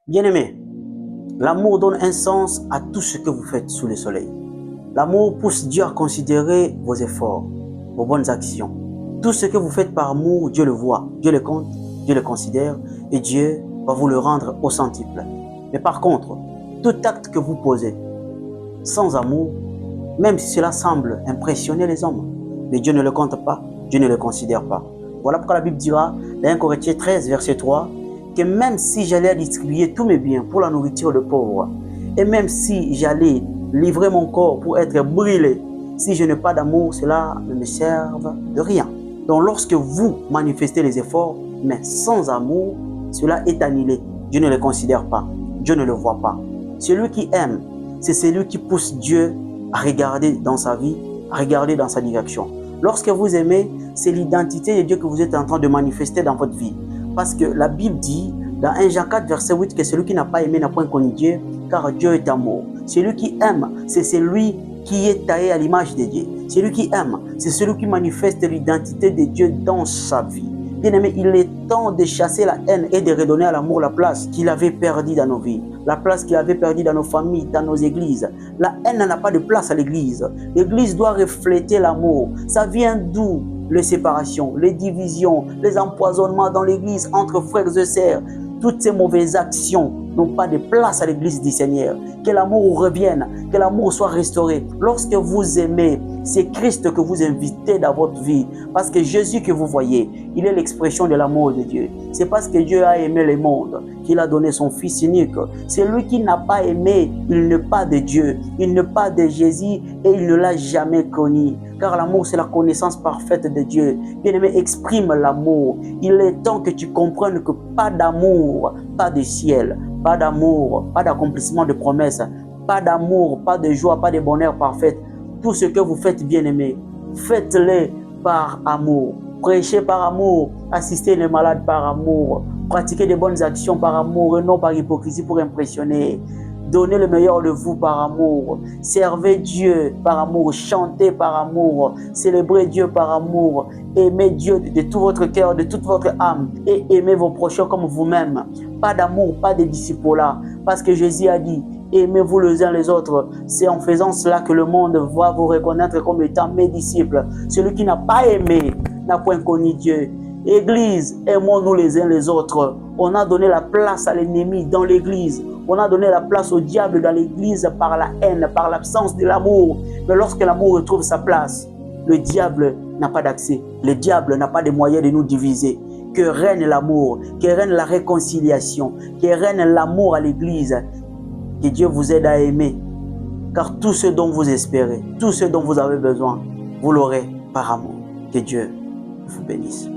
Bien-aimés, l'amour donne un sens à tout ce que vous faites sous le soleil. L'amour pousse Dieu à considérer vos efforts, vos bonnes actions. Tout ce que vous faites par amour, Dieu le voit, Dieu le compte, Dieu le considère et Dieu va vous le rendre au centuple. Mais par contre, tout acte que vous posez sans amour, même si cela semble impressionner les hommes, mais Dieu ne le compte pas, Dieu ne le considère pas. Voilà pourquoi la Bible dira, dans 1 Corinthiens 13, verset 3, que même si j'allais distribuer tous mes biens pour la nourriture de pauvres, et même si j'allais livrer mon corps pour être brûlé, si je n'ai pas d'amour, cela ne me serve de rien. Donc lorsque vous manifestez les efforts, mais sans amour, cela est annulé. Dieu ne le considère pas, Dieu ne le voit pas. Celui qui aime, c'est celui qui pousse Dieu à regarder dans sa vie, à regarder dans sa direction. Lorsque vous aimez, c'est l'identité de Dieu que vous êtes en train de manifester dans votre vie. Parce que la Bible dit, dans 1 Jean 4, verset 8, que celui qui n'a pas aimé n'a point connu Dieu, car Dieu est amour. Celui qui aime, c'est celui qui est taillé à l'image de Dieu. Celui qui aime, c'est celui qui manifeste l'identité de Dieu dans sa vie. Bien-aimé, il est temps de chasser la haine et de redonner à l'amour la place qu'il avait perdue dans nos vies, la place qu'il avait perdue dans nos familles, dans nos églises. La haine n'a pas de place à l'église. L'église doit refléter l'amour. Ça vient d'où? Les séparations, les divisions, les empoisonnements dans l'église entre frères et sœurs. Toutes ces mauvaises actions n'ont pas de place à l'église du Seigneur. Que l'amour revienne, que l'amour soit restauré. Lorsque vous aimez, c'est Christ que vous invitez dans votre vie. Parce que Jésus que vous voyez, il est l'expression de l'amour de Dieu. C'est parce que Dieu a aimé le monde qu'il a donné son Fils unique. C'est lui qui n'a pas aimé, il n'est pas de Dieu, il n'est pas de Jésus et il ne l'a jamais connu. Car l'amour, c'est la connaissance parfaite de Dieu. Bien-aimé, exprime l'amour. Il est temps que tu comprennes que pas d'amour, pas de ciel, pas d'amour, pas d'accomplissement de promesses, pas d'amour, pas de joie, pas de bonheur parfait. Tout ce que vous faites, bien-aimé, faites-le par amour. Prêchez par amour, assistez les malades par amour, pratiquez de bonnes actions par amour et non par hypocrisie pour impressionner. Donnez le meilleur de vous par amour. Servez Dieu par amour. Chantez par amour. Célébrez Dieu par amour. Aimez Dieu de tout votre cœur, de toute votre âme. Et aimez vos prochains comme vous-même. Pas d'amour, pas de disciple-là. Parce que Jésus a dit, aimez-vous les uns les autres. C'est en faisant cela que le monde va vous reconnaître comme étant mes disciples. Celui qui n'a pas aimé n'a point connu Dieu. Église, aimons-nous les uns les autres. On a donné la place à l'ennemi dans l'église. On a donné la place au diable dans l'église par la haine, par l'absence de l'amour. Mais lorsque l'amour retrouve sa place, le diable n'a pas d'accès. Le diable n'a pas de moyen de nous diviser. Que règne l'amour, que règne la réconciliation, que règne l'amour à l'église. Que Dieu vous aide à aimer. Car tout ce dont vous espérez, tout ce dont vous avez besoin, vous l'aurez par amour. Que Dieu vous bénisse.